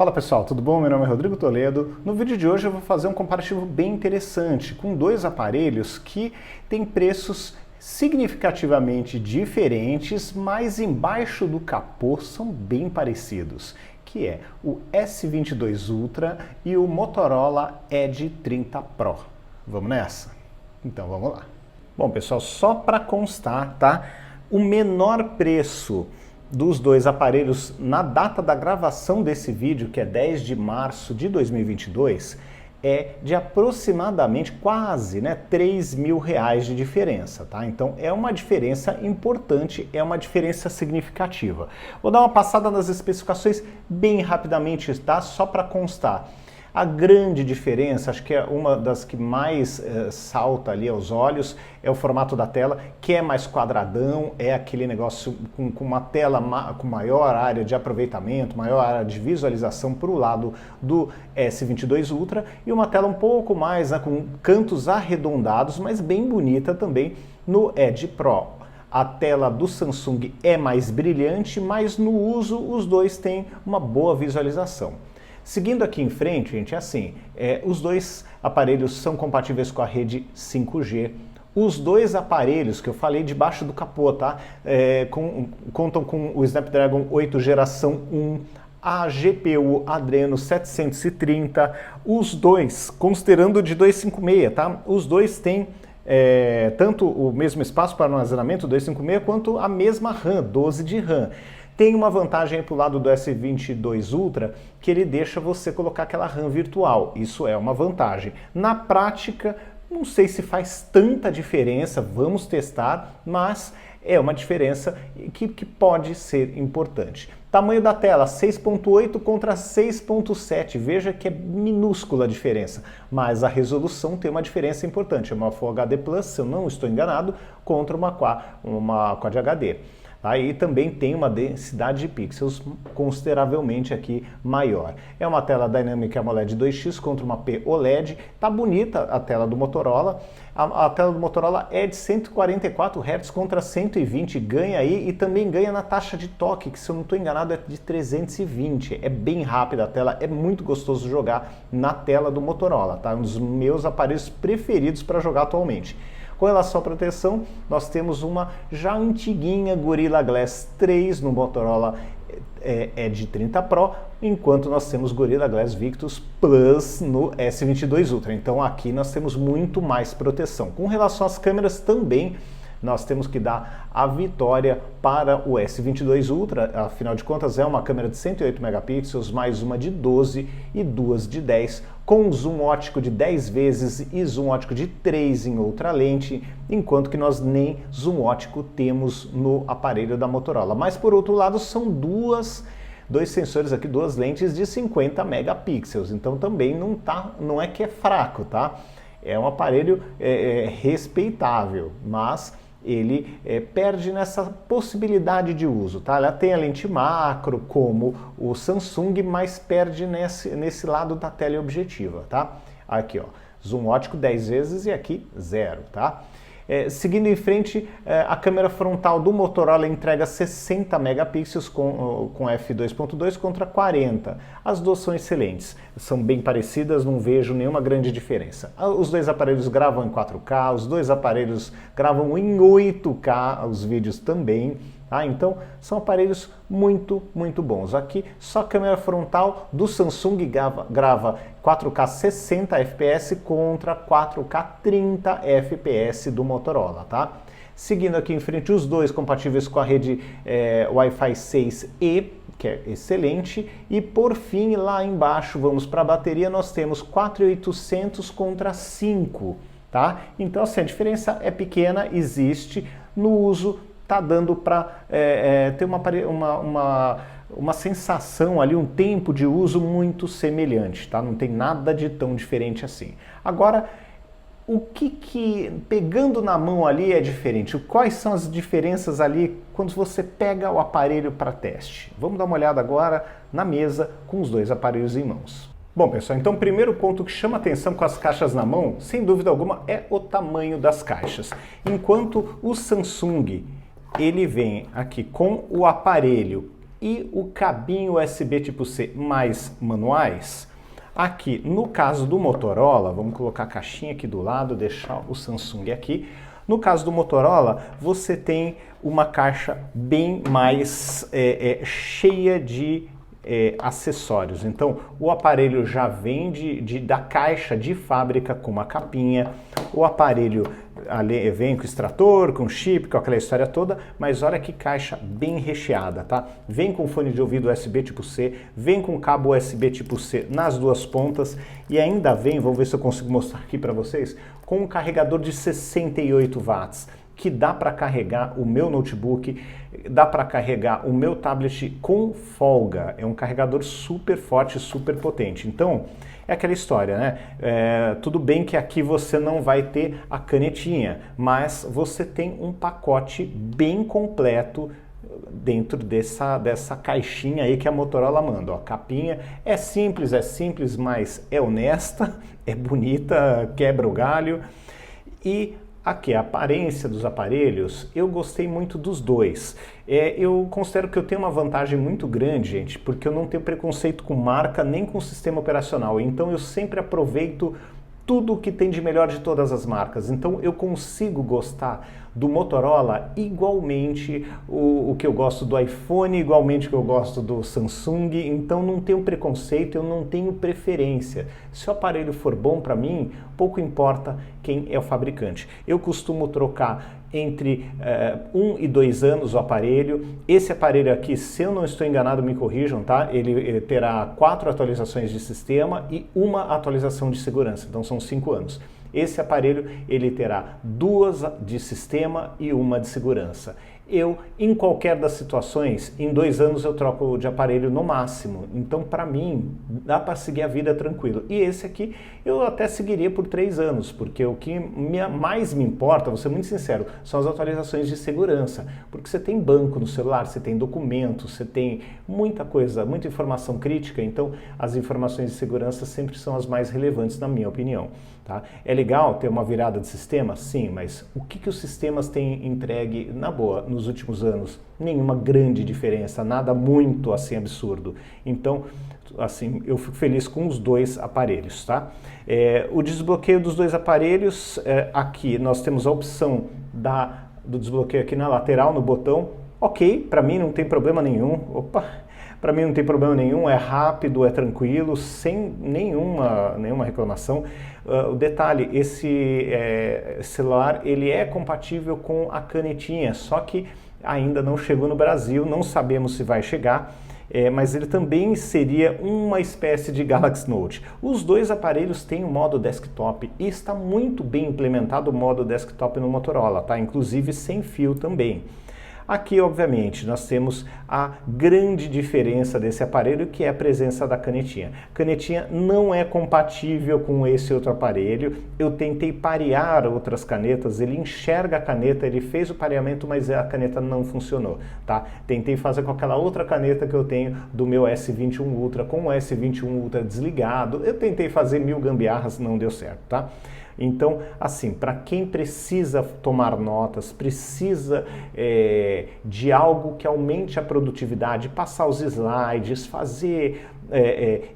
Fala pessoal, tudo bom? Meu nome é Rodrigo Toledo. No vídeo de hoje eu vou fazer um comparativo bem interessante com dois aparelhos que têm preços significativamente diferentes, mas embaixo do capô são bem parecidos, que é o S22 Ultra e o Motorola Edge 30 Pro. Vamos nessa? Então vamos lá. Bom pessoal, só para constar, tá? O menor preço dos dois aparelhos na data da gravação desse vídeo, que é 10 de março de 2022, é de aproximadamente quase, né, R$3.000 de diferença, tá? Então é uma diferença importante, é uma diferença significativa. Vou dar uma passada nas especificações bem rapidamente, tá? Só para constar. A grande diferença, acho que é uma das que mais salta ali aos olhos, é o formato da tela, que é mais quadradão, é aquele negócio com uma tela com maior área de aproveitamento, maior área de visualização para o lado do S22 Ultra, e uma tela um pouco mais, né, com cantos arredondados, mas bem bonita também no Edge Pro. A tela do Samsung é mais brilhante, mas no uso os dois têm uma boa visualização. Seguindo aqui em frente, gente, é assim, os dois aparelhos são compatíveis com a rede 5G. Os dois aparelhos que eu falei debaixo do capô, tá? Contam com o Snapdragon 8 geração 1, a GPU Adreno 730, os dois, considerando de 256, tá? Os dois têm tanto o mesmo espaço para armazenamento 256 quanto a mesma RAM, 12 de RAM. Tem uma vantagem para o lado do S22 Ultra, que ele deixa você colocar aquela RAM virtual. Isso é uma vantagem. Na prática, não sei se faz tanta diferença, vamos testar, mas é uma diferença que pode ser importante. Tamanho da tela, 6.8 contra 6.7. Veja que é minúscula a diferença, mas a resolução tem uma diferença importante. É uma Full HD Plus, se eu não estou enganado, contra uma Quad HD. Aí também tem uma densidade de pixels consideravelmente aqui maior. É uma tela Dynamic AMOLED 2X contra uma P OLED. Tá bonita a tela do Motorola. A tela do Motorola é de 144 Hz contra 120, ganha aí e também ganha na taxa de toque, que se eu não estou enganado é de 320. É bem rápida a tela, é muito gostoso jogar na tela do Motorola, tá? Um dos meus aparelhos preferidos para jogar atualmente. Com relação à proteção, nós temos uma já antiguinha Gorilla Glass 3 no Motorola Edge 30 Pro, enquanto nós temos Gorilla Glass Victus Plus no S22 Ultra. Então aqui nós temos muito mais proteção. Com relação às câmeras também, nós temos que dar a vitória para o S22 Ultra, afinal de contas é uma câmera de 108 megapixels, mais uma de 12 e duas de 10, com zoom ótico de 10 vezes e zoom ótico de 3 em outra lente, enquanto que nós nem zoom ótico temos no aparelho da Motorola. Mas por outro lado são dois sensores aqui, duas lentes de 50 megapixels, então também não é que é fraco, tá? É um aparelho respeitável, mas ele perde nessa possibilidade de uso, tá? Ela tem a lente macro como o Samsung, mas perde nesse lado da teleobjetiva, tá? Aqui, ó, zoom ótico 10 vezes e aqui 0, tá? Seguindo em frente, a câmera frontal do Motorola entrega 60 megapixels com f2.2 contra 40. As duas são excelentes, são bem parecidas, não vejo nenhuma grande diferença. Os dois aparelhos gravam em 4K, os dois aparelhos gravam em 8K, os vídeos também. Então, são aparelhos muito, muito bons. Aqui, só a câmera frontal do Samsung grava 4K 60 fps contra 4K 30 fps do Motorola, tá? Seguindo aqui em frente, os dois compatíveis com a rede Wi-Fi 6E, que é excelente. E por fim, lá embaixo, vamos para a bateria, nós temos 4.800 contra 5, tá? Então, assim, a diferença é pequena, existe no uso. Tá dando para ter uma sensação ali, um tempo de uso muito semelhante, tá? Não tem nada de tão diferente assim. Agora, o que pegando na mão ali é diferente? Quais são as diferenças ali quando você pega o aparelho para teste? Vamos dar uma olhada agora na mesa com os dois aparelhos em mãos. Bom, pessoal, então o primeiro ponto que chama atenção com as caixas na mão, sem dúvida alguma, é o tamanho das caixas. Enquanto o Samsung ele vem aqui com o aparelho e o cabinho USB tipo C mais manuais. Aqui, no caso do Motorola, vamos colocar a caixinha aqui do lado, deixar o Samsung aqui. No caso do Motorola, você tem uma caixa bem mais cheia de acessórios. Então, o aparelho já vem da caixa de fábrica com uma capinha, o aparelho vem com extrator, com chip, com aquela história toda, mas olha que caixa bem recheada, tá? Vem com fone de ouvido USB tipo C, vem com cabo USB tipo C nas duas pontas e ainda vem, vamos ver se eu consigo mostrar aqui para vocês, com um carregador de 68 watts, que dá para carregar o meu notebook, dá para carregar o meu tablet com folga. É um carregador super forte, super potente. Então, é aquela história, né? Tudo bem que aqui você não vai ter a canetinha, mas você tem um pacote bem completo dentro dessa caixinha aí que a Motorola manda. Ó, a capinha é simples, mas é honesta, é bonita, quebra o galho. E aqui, a aparência dos aparelhos, eu gostei muito dos dois. Eu considero que eu tenho uma vantagem muito grande, gente, porque eu não tenho preconceito com marca nem com sistema operacional. Então eu sempre aproveito tudo o que tem de melhor de todas as marcas. Então eu consigo gostar do Motorola igualmente o que eu gosto do iPhone, igualmente o que eu gosto do Samsung. Então não tenho preconceito, eu não tenho preferência. Se o aparelho for bom para mim, pouco importa quem é o fabricante. Eu costumo trocar entre 1 e 2 anos o aparelho. Esse aparelho aqui, se eu não estou enganado, me corrijam, tá? Ele terá 4 atualizações de sistema e uma atualização de segurança, então são 5 anos. Esse aparelho ele terá 2 de sistema e uma de segurança. Eu, em qualquer das situações, em 2 anos eu troco de aparelho no máximo. Então, para mim, dá para seguir a vida tranquilo. E esse aqui eu até seguiria por 3 anos, porque o que mais me importa, vou ser muito sincero, são as atualizações de segurança. Porque você tem banco no celular, você tem documentos, você tem muita coisa, muita informação crítica, então as informações de segurança sempre são as mais relevantes, na minha opinião. Tá? É legal ter uma virada de sistema? Sim, mas o que os sistemas têm entregue, na boa, nos últimos anos? Nenhuma grande diferença, nada muito assim absurdo. Então, assim, eu fico feliz com os 2 aparelhos, tá? O desbloqueio dos 2 aparelhos, aqui nós temos a opção do desbloqueio aqui na lateral, no botão. Ok, para mim não tem problema nenhum. Opa! Para mim não tem problema nenhum, é rápido, é tranquilo, sem nenhuma reclamação. O detalhe, esse celular ele é compatível com a canetinha, só que ainda não chegou no Brasil, não sabemos se vai chegar, mas ele também seria uma espécie de Galaxy Note. Os 2 aparelhos têm o modo desktop e está muito bem implementado o modo desktop no Motorola, tá? Inclusive sem fio também. Aqui, obviamente, nós temos a grande diferença desse aparelho, que é a presença da canetinha. A canetinha não é compatível com esse outro aparelho. Eu tentei parear outras canetas, ele enxerga a caneta, ele fez o pareamento, mas a caneta não funcionou, tá? Tentei fazer com aquela outra caneta que eu tenho do meu S21 Ultra, com o S21 Ultra desligado. Eu tentei fazer 1000 gambiarras, não deu certo, tá? Então, assim, para quem precisa tomar notas, precisa de algo que aumente a produtividade, passar os slides, fazer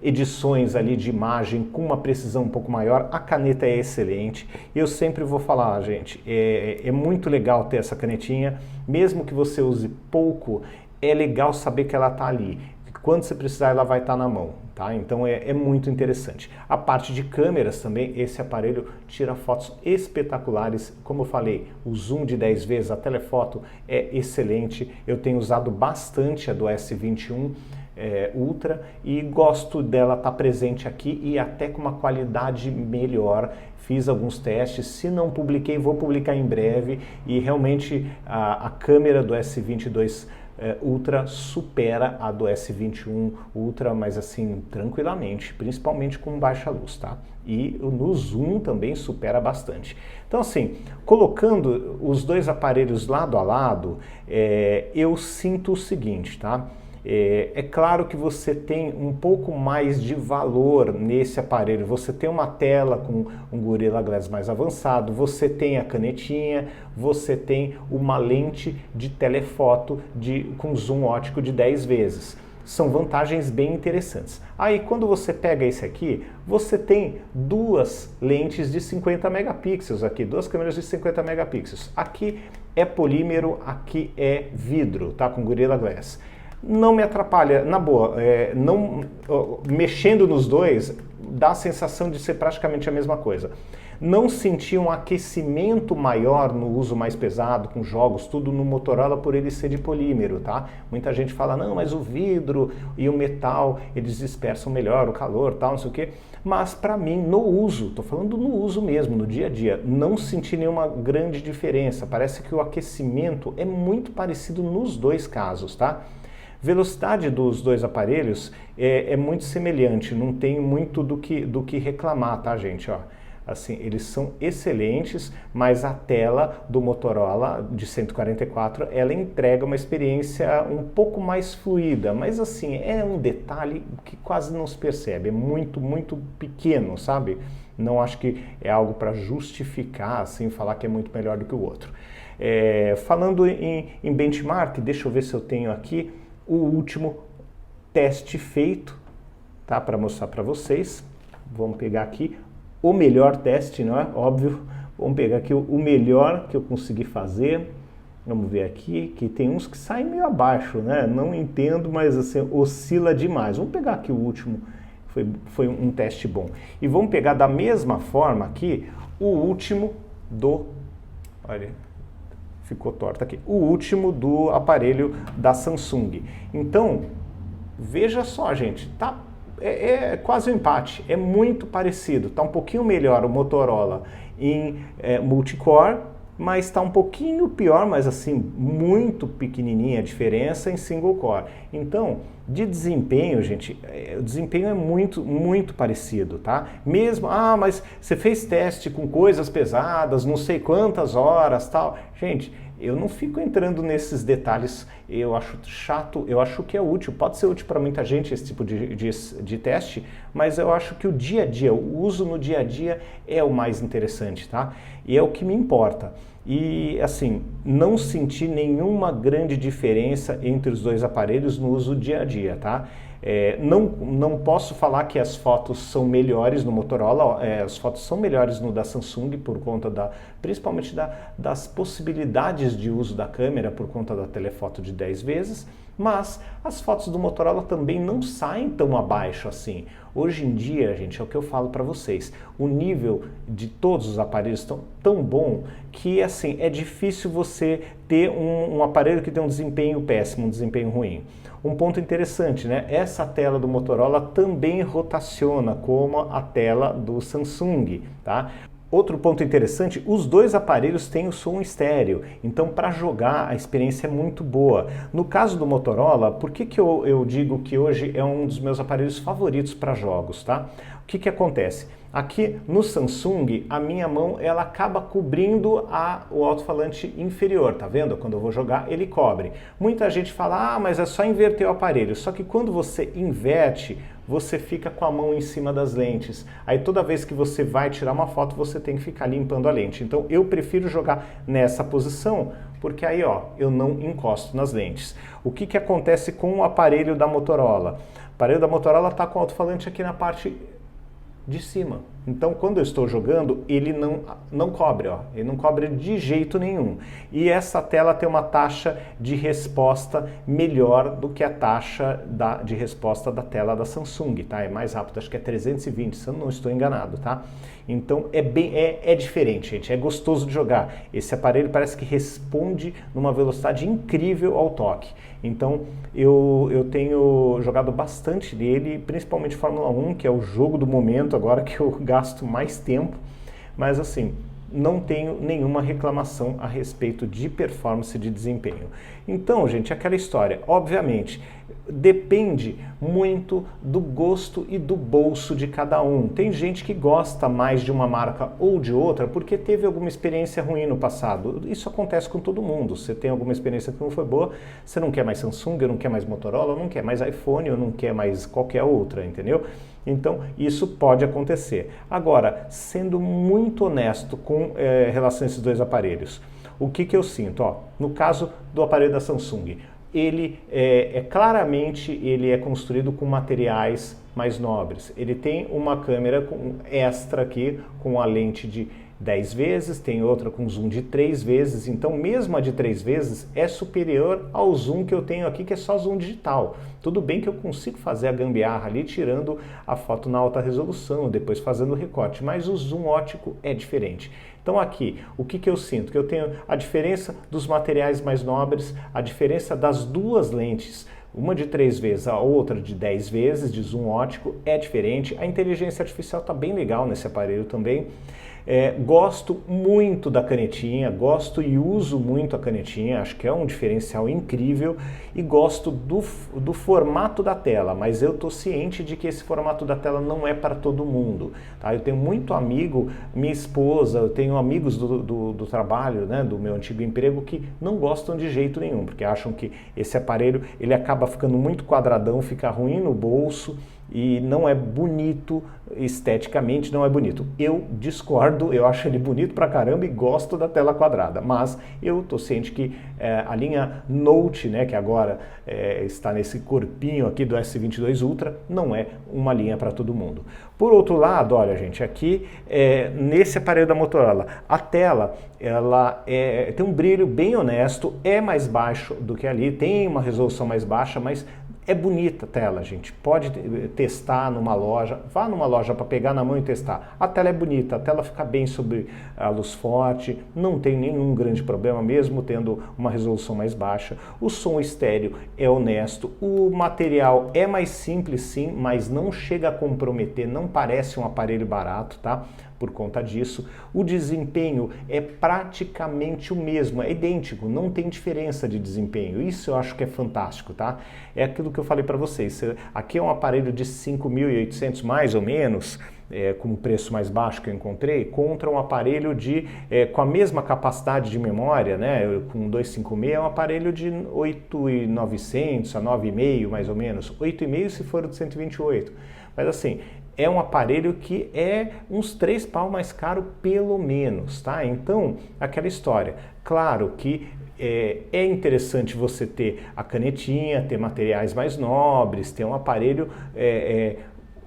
edições ali de imagem com uma precisão um pouco maior, a caneta é excelente. Eu sempre vou falar, gente, é muito legal ter essa canetinha, mesmo que você use pouco, é legal saber que ela está ali. Quando você precisar, ela vai estar na mão, tá? Então é muito interessante. A parte de câmeras também, esse aparelho tira fotos espetaculares. Como eu falei, o zoom de 10 vezes, a telefoto é excelente. Eu tenho usado bastante a do S21 Ultra e gosto dela estar presente aqui e até com uma qualidade melhor. Fiz alguns testes, se não publiquei, vou publicar em breve e realmente a câmera do S22 Ultra supera a do S21 Ultra, mas assim, tranquilamente, principalmente com baixa luz, tá? E no zoom também supera bastante. Então assim, colocando os 2 aparelhos lado a lado, eu sinto o seguinte, tá? É claro que você tem um pouco mais de valor nesse aparelho. Você tem uma tela com um Gorilla Glass mais avançado, você tem a canetinha, você tem uma lente de telefoto com zoom ótico de 10 vezes. São vantagens bem interessantes. Aí quando você pega esse aqui, você tem duas lentes de 50 megapixels aqui, duas câmeras de 50 megapixels. Aqui é polímero, aqui é vidro, tá? Com Gorilla Glass. Não me atrapalha, na boa, mexendo nos dois, dá a sensação de ser praticamente a mesma coisa. Não senti um aquecimento maior no uso mais pesado, com jogos, tudo no Motorola por ele ser de polímero, tá? Muita gente fala, não, mas o vidro e o metal, eles dispersam melhor o calor, tal, não sei o quê. Mas para mim, no uso, tô falando no uso mesmo, no dia a dia, não senti nenhuma grande diferença. Parece que o aquecimento é muito parecido nos dois casos, tá? Velocidade dos dois aparelhos é muito semelhante, não tem muito do que reclamar, tá, gente? Ó, assim, eles são excelentes, mas a tela do Motorola de 144, ela entrega uma experiência um pouco mais fluida, mas assim, é um detalhe que quase não se percebe, é muito, muito pequeno, sabe? Não acho que é algo para justificar, assim, falar que é muito melhor do que o outro. Falando em benchmark, deixa eu ver se eu tenho aqui o último teste feito, tá? Para mostrar para vocês. Vamos pegar aqui o melhor teste, não é? Óbvio. Vamos pegar aqui o melhor que eu consegui fazer. Vamos ver aqui, que tem uns que saem meio abaixo, né? Não entendo, mas assim, oscila demais. Vamos pegar aqui o último, foi um teste bom. E vamos pegar da mesma forma aqui o último olha, ficou torto aqui. O último do aparelho da Samsung. Então, veja só, gente, tá? É quase um empate, é muito parecido. Tá um pouquinho melhor o Motorola em multicore, mas está um pouquinho pior, mas assim, muito pequenininha a diferença em single core. Então, de desempenho, gente, o desempenho é muito, muito parecido, tá? Mesmo, mas você fez teste com coisas pesadas, não sei quantas horas, tal. Gente, eu não fico entrando nesses detalhes, eu acho chato, eu acho que é útil, pode ser útil para muita gente esse tipo de teste, mas eu acho que o dia a dia, o uso no dia a dia é o mais interessante, tá? E é o que me importa. E assim, não senti nenhuma grande diferença entre os dois aparelhos no uso dia a dia, tá? Não posso falar que as fotos são melhores no Motorola, as fotos são melhores no da Samsung por conta principalmente das possibilidades de uso da câmera por conta da telefoto de 10 vezes, mas as fotos do Motorola também não saem tão abaixo assim. Hoje em dia, gente, é o que eu falo para vocês, o nível de todos os aparelhos estão tão bom que assim, é difícil você ter um aparelho que tem um desempenho péssimo, um desempenho ruim. Um ponto interessante, né? Essa tela do Motorola também rotaciona como a tela do Samsung, tá? Outro ponto interessante, os dois aparelhos têm o som estéreo, então para jogar a experiência é muito boa. No caso do Motorola, por que eu digo que hoje é um dos meus aparelhos favoritos para jogos, tá? O que acontece? Aqui no Samsung, a minha mão ela acaba cobrindo o alto-falante inferior, tá vendo? Quando eu vou jogar, ele cobre. Muita gente fala, mas é só inverter o aparelho. Só que quando você inverte, você fica com a mão em cima das lentes. Aí toda vez que você vai tirar uma foto, você tem que ficar limpando a lente. Então eu prefiro jogar nessa posição, porque aí eu não encosto nas lentes. O que acontece com o aparelho da Motorola? O aparelho da Motorola está com o alto-falante aqui na parte de cima. Então, quando eu estou jogando, ele não cobre, ele não cobre de jeito nenhum. E essa tela tem uma taxa de resposta melhor do que a taxa de resposta da tela da Samsung, tá? É mais rápido, acho que é 320, se eu não estou enganado, tá? Então, é diferente, gente, é gostoso de jogar. Esse aparelho parece que responde numa velocidade incrível ao toque. Então, eu tenho jogado bastante dele, principalmente Fórmula 1, que é o jogo do momento agora que eu gasto mais tempo, mas assim, não tenho nenhuma reclamação a respeito de performance, de desempenho. Então, gente, aquela história, obviamente, depende muito do gosto e do bolso de cada um. Tem gente que gosta mais de uma marca ou de outra porque teve alguma experiência ruim no passado. Isso acontece com todo mundo. Você tem alguma experiência que não foi boa, você não quer mais Samsung, não quer mais Motorola, não quer mais iPhone, ou não quer mais qualquer outra, entendeu? Então, isso pode acontecer. Agora, sendo muito honesto com relação a esses dois aparelhos, o que eu sinto? Ó, no caso do aparelho da Samsung, ele claramente ele é construído com materiais mais nobres. Ele tem uma câmera extra aqui com a lente de 10 vezes, tem outra com zoom de 3 vezes, então mesmo a de 3 vezes é superior ao zoom que eu tenho aqui, que é só zoom digital. Tudo bem que eu consigo fazer a gambiarra ali, tirando a foto na alta resolução, depois fazendo o recorte, mas o zoom óptico é diferente. Então aqui, o que eu sinto? Que eu tenho a diferença dos materiais mais nobres, a diferença das duas lentes, uma de 3 vezes, a outra de 10 vezes, de zoom óptico, é diferente. A inteligência artificial está bem legal nesse aparelho também. Gosto muito da canetinha, gosto e uso muito a canetinha, acho que é um diferencial incrível, e gosto do formato da tela, mas eu estou ciente de que esse formato da tela não é para todo mundo, tá? Eu tenho muito amigo, minha esposa, eu tenho amigos do trabalho, né, do meu antigo emprego, que não gostam de jeito nenhum, porque acham que esse aparelho ele acaba ficando muito quadradão, fica ruim no bolso, e não é bonito, esteticamente não é bonito. Eu discordo, eu acho ele bonito pra caramba e gosto da tela quadrada, mas eu tô ciente que a linha Note, né, que agora está nesse corpinho aqui do S22 Ultra, não é uma linha para todo mundo. Por outro lado, olha gente, aqui nesse aparelho da Motorola, a tela ela tem um brilho bem honesto, é mais baixo do que ali, tem uma resolução mais baixa, mas é bonita a tela, gente. Pode testar numa loja, vá numa loja para pegar na mão e testar. A tela é bonita, a tela fica bem sob a luz forte, não tem nenhum grande problema, mesmo tendo uma resolução mais baixa. O som estéreo é honesto, o material é mais simples sim, mas não chega a comprometer, não parece um aparelho barato, tá? Por conta disso, o desempenho é praticamente o mesmo, é idêntico, não tem diferença de desempenho. Isso eu acho que é fantástico, tá? É aquilo que eu falei para vocês. Aqui é um aparelho de 5.800 mais ou menos, com o preço mais baixo que eu encontrei, contra um aparelho com a mesma capacidade de memória, né, com 256, é um aparelho de 8.900 a 9.500 mais ou menos, 8.500 se for o de 128. Mas assim, é um aparelho que é uns 3 pau mais caro pelo menos, tá? Então, aquela história. Claro que é interessante você ter a canetinha, ter materiais mais nobres, ter um aparelho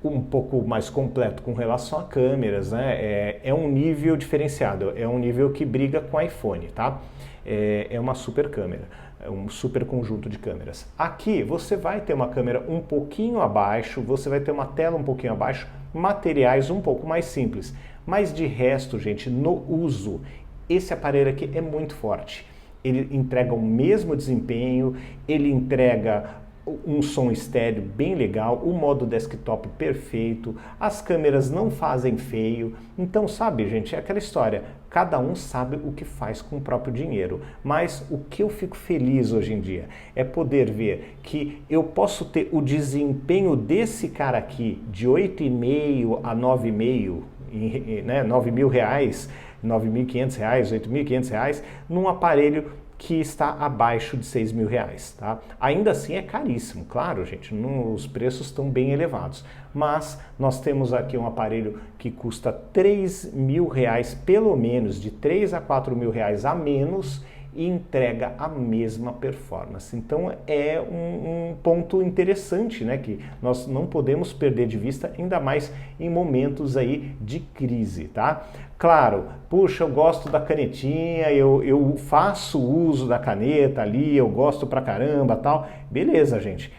um pouco mais completo com relação a câmeras, né? É um nível diferenciado, é um nível que briga com o iPhone, tá? É uma super câmera, é um super conjunto de câmeras. Aqui você vai ter uma câmera um pouquinho abaixo, você vai ter uma tela um pouquinho abaixo, materiais um pouco mais simples. Mas de resto, gente, no uso, esse aparelho aqui é muito forte. Ele entrega o mesmo desempenho, ele entrega um som estéreo bem legal, o modo desktop perfeito, as câmeras não fazem feio. Então, sabe, gente, é aquela história, cada um sabe o que faz com o próprio dinheiro, mas o que eu fico feliz hoje em dia é poder ver que eu posso ter o desempenho desse cara aqui de 8.500 a 9.500, né, R$9.000, R$9.500, R$8.500 num aparelho que está abaixo de R$6.000, tá? Ainda assim é caríssimo, claro, gente, os preços estão bem elevados, mas nós temos aqui um aparelho que custa R$3.000 pelo menos, de R$3.000 a R$4.000 a menos, e entrega a mesma performance. Então é um ponto interessante, né, que nós não podemos perder de vista, ainda mais em momentos aí de crise, tá? Claro, puxa, eu gosto da canetinha, eu faço uso da caneta ali, eu gosto pra caramba, tal. Beleza, gente,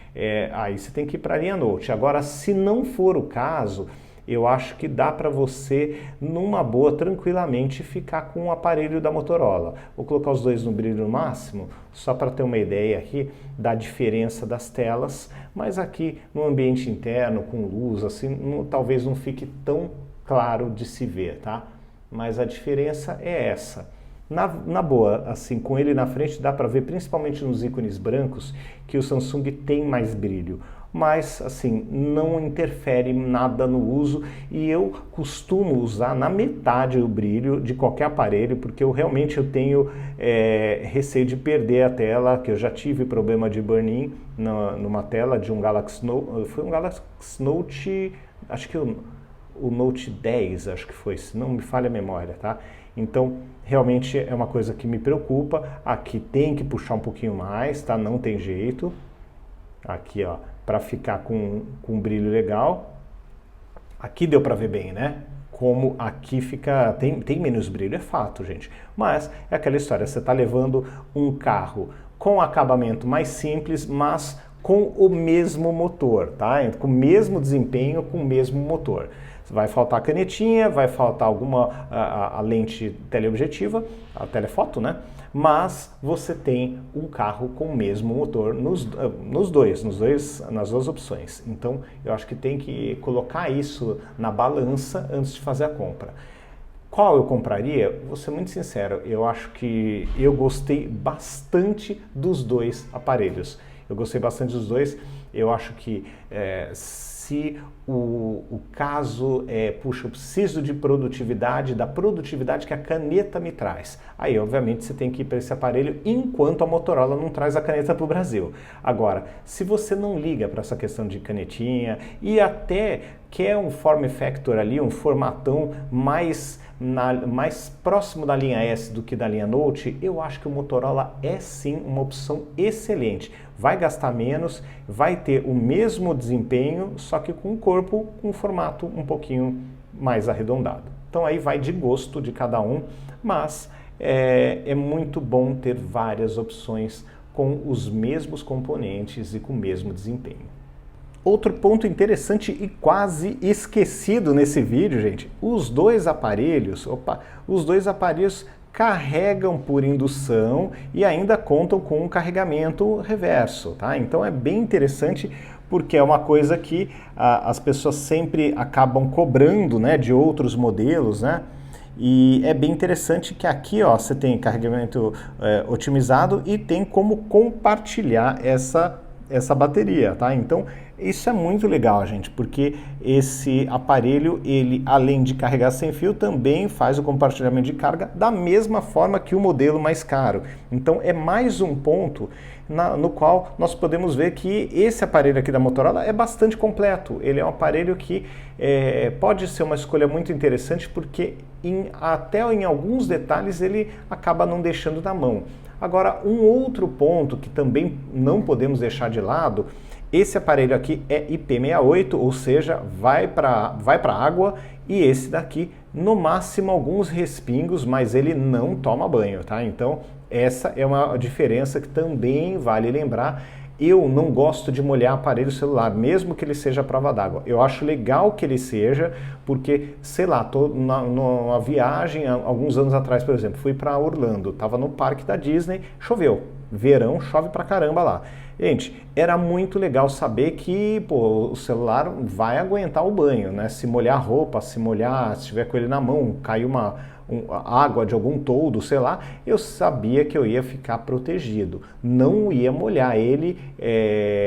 aí você tem que ir para a linha Note. Agora, se não for o caso, eu acho que dá para você, numa boa, tranquilamente, ficar com o aparelho da Motorola. Vou colocar os dois no brilho máximo, só para ter uma ideia aqui da diferença das telas, mas aqui no ambiente interno, com luz, assim, talvez não fique tão claro de se ver, tá? mas a diferença é essa. Na boa, assim, com ele na frente dá para ver, principalmente nos ícones brancos, que o Samsung tem mais brilho. Mas, assim, não interfere nada no uso e eu costumo usar na metade o brilho de qualquer aparelho, porque eu realmente tenho receio de perder a tela, que eu já tive problema de burn-in numa tela de um Galaxy Note, foi um Galaxy Note, acho que o Note 10, acho que foi, se não me falha a memória, tá? Então, realmente é uma coisa que me preocupa. Aqui tem que puxar um pouquinho mais, tá? Não tem jeito. Aqui, ó, para ficar com um brilho legal. Aqui deu para ver bem, né? Como aqui fica, tem menos brilho, é fato, gente. Mas é aquela história, você tá levando um carro com acabamento mais simples, mas com o mesmo motor, tá? Com o mesmo desempenho, com o mesmo motor. Vai faltar canetinha, vai faltar a lente teleobjetiva, a telefoto, né? Mas você tem um carro com o mesmo motor nas duas opções. Então, eu acho que tem que colocar isso na balança antes de fazer a compra. Qual eu compraria? Vou ser muito sincero, eu acho que eu gostei bastante dos dois aparelhos. Eu gostei bastante dos dois, eu acho que se o caso puxa, eu preciso de produtividade, da produtividade que a caneta me traz. Aí, obviamente, você tem que ir para esse aparelho enquanto a Motorola não traz a caneta para o Brasil. Agora, se você não liga para essa questão de canetinha e até quer um form factor ali, um formatão mais próximo da linha S do que da linha Note, eu acho que o Motorola é sim uma opção excelente. Vai gastar menos, vai ter o mesmo desempenho, só que com um corpo, com um formato um pouquinho mais arredondado. Então aí vai de gosto de cada um, mas é muito bom ter várias opções com os mesmos componentes e com o mesmo desempenho. Outro ponto interessante e quase esquecido nesse vídeo, gente, os dois aparelhos carregam por indução e ainda contam com um carregamento reverso, tá? Então é bem interessante porque é uma coisa que as pessoas sempre acabam cobrando, né, de outros modelos, né? E é bem interessante que aqui, ó, você tem carregamento otimizado e tem como compartilhar essa bateria, tá? Então, isso é muito legal, gente, porque esse aparelho, ele, além de carregar sem fio, também faz o compartilhamento de carga da mesma forma que o modelo mais caro. Então, é mais um ponto no qual nós podemos ver que esse aparelho aqui da Motorola é bastante completo. Ele é um aparelho que pode ser uma escolha muito interessante, porque até em alguns detalhes ele acaba não deixando na mão. Agora, um outro ponto que também não podemos deixar de lado, esse aparelho aqui é IP68, ou seja, vai para água, e esse daqui, no máximo, alguns respingos, mas ele não toma banho, tá? Então, essa é uma diferença que também vale lembrar. Eu não gosto de molhar aparelho celular, mesmo que ele seja à prova d'água. Eu acho legal que ele seja, porque, sei lá, tô numa viagem, alguns anos atrás, por exemplo, fui para Orlando, tava no parque da Disney, choveu. Verão, chove pra caramba lá. Gente, era muito legal saber que, pô, o celular vai aguentar o banho, né? Se molhar a roupa, se tiver com ele na mão, cair água de algum toldo, sei lá, eu sabia que eu ia ficar protegido. Não ia molhar ele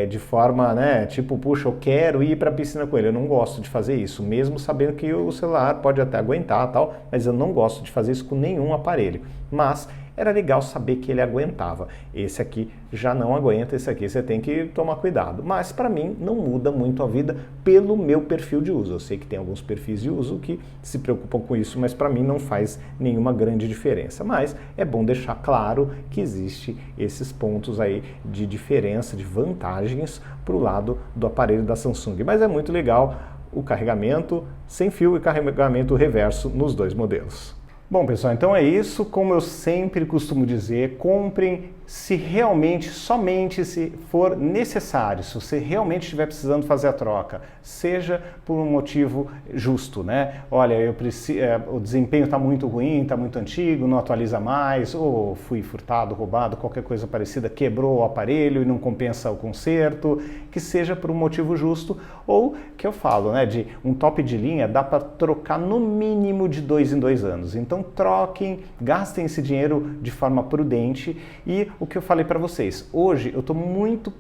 de forma, né, tipo, puxa, eu quero ir para a piscina com ele. Eu não gosto de fazer isso, mesmo sabendo que o celular pode até aguentar tal, mas eu não gosto de fazer isso com nenhum aparelho. Mas era legal saber que ele aguentava. Esse aqui já não aguenta, esse aqui você tem que tomar cuidado. Mas para mim não muda muito a vida pelo meu perfil de uso. Eu sei que tem alguns perfis de uso que se preocupam com isso, mas para mim não faz nenhuma grande diferença. Mas é bom deixar claro que existe esses pontos aí de diferença, de vantagens para o lado do aparelho da Samsung. Mas é muito legal o carregamento sem fio e carregamento reverso nos dois modelos. Bom, pessoal, então é isso. Como eu sempre costumo dizer, comprem se realmente, somente se for necessário, se você realmente estiver precisando fazer a troca, seja por um motivo justo, né? Olha, o desempenho está muito ruim, está muito antigo, não atualiza mais, ou fui furtado, roubado, qualquer coisa parecida, quebrou o aparelho e não compensa o conserto, que seja por um motivo justo, ou que eu falo, né, de um top de linha dá para trocar no mínimo de 2 em 2 anos. Então troquem, gastem esse dinheiro de forma prudente. E o que eu falei para vocês, hoje eu estou muito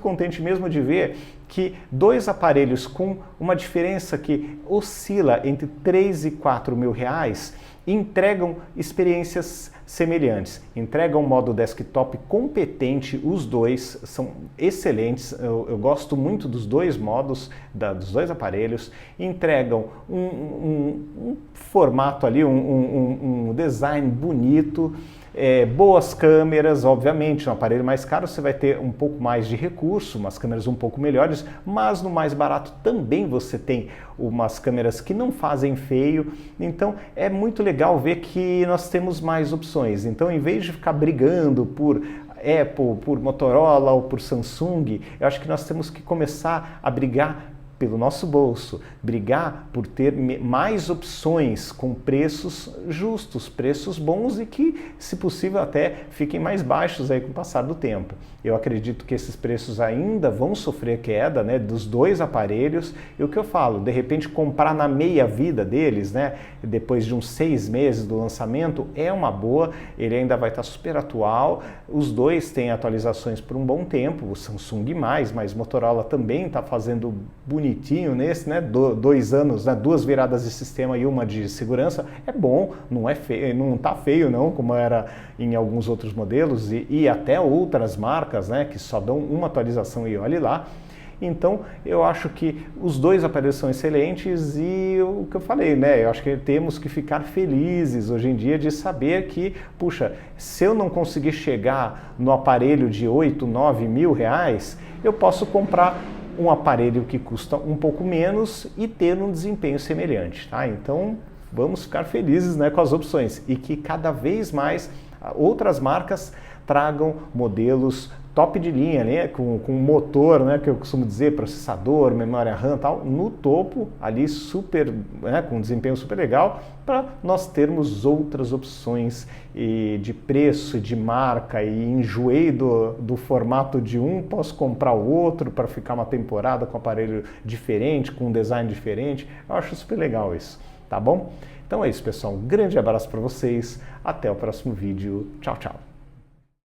contente mesmo de ver que 2 aparelhos com uma diferença que oscila entre 3 e 4 mil reais entregam experiências semelhantes, entregam um modo desktop competente, os dois são excelentes, eu gosto muito dos 2 modos, dos 2 aparelhos, entregam um formato ali, um design bonito, boas câmeras, obviamente, no aparelho mais caro você vai ter um pouco mais de recurso, umas câmeras um pouco melhores, mas no mais barato também você tem umas câmeras que não fazem feio, então é muito legal ver que nós temos mais opções. Então, em vez de ficar brigando por Apple, por Motorola ou por Samsung, eu acho que nós temos que começar a brigar pelo nosso bolso, brigar por ter mais opções com preços justos, preços bons e que, se possível, até fiquem mais baixos aí com o passar do tempo. Eu acredito que esses preços ainda vão sofrer queda, né, dos 2 aparelhos. E o que eu falo, de repente comprar na meia vida deles, né, depois de uns 6 meses do lançamento, é uma boa, ele ainda vai estar super atual. Os 2 têm atualizações por um bom tempo, o Samsung mais, mas Motorola também está fazendo bonitinho nesse, né, 2 anos, né, 2 viradas de sistema e uma de segurança, é bom, não é feio, não está feio não, como era em alguns outros modelos e até outras marcas, né, que só dão uma atualização e olhe lá. Então, eu acho que os 2 aparelhos são excelentes e o que eu falei, né? Eu acho que temos que ficar felizes hoje em dia de saber que, puxa, se eu não conseguir chegar no aparelho de 8, 9 mil reais, eu posso comprar um aparelho que custa um pouco menos e ter um desempenho semelhante, tá? Então, vamos ficar felizes, né, com as opções e que cada vez mais outras marcas tragam modelos top de linha, né, com motor, né, que eu costumo dizer, processador, memória RAM, tal, no topo, ali super, né, com desempenho super legal, para nós termos outras opções de preço, de marca, e enjoei do formato de um, posso comprar o outro para ficar uma temporada com aparelho diferente, com um design diferente. Eu acho super legal isso, tá bom? Então é isso, pessoal, um grande abraço para vocês, até o próximo vídeo, tchau, tchau!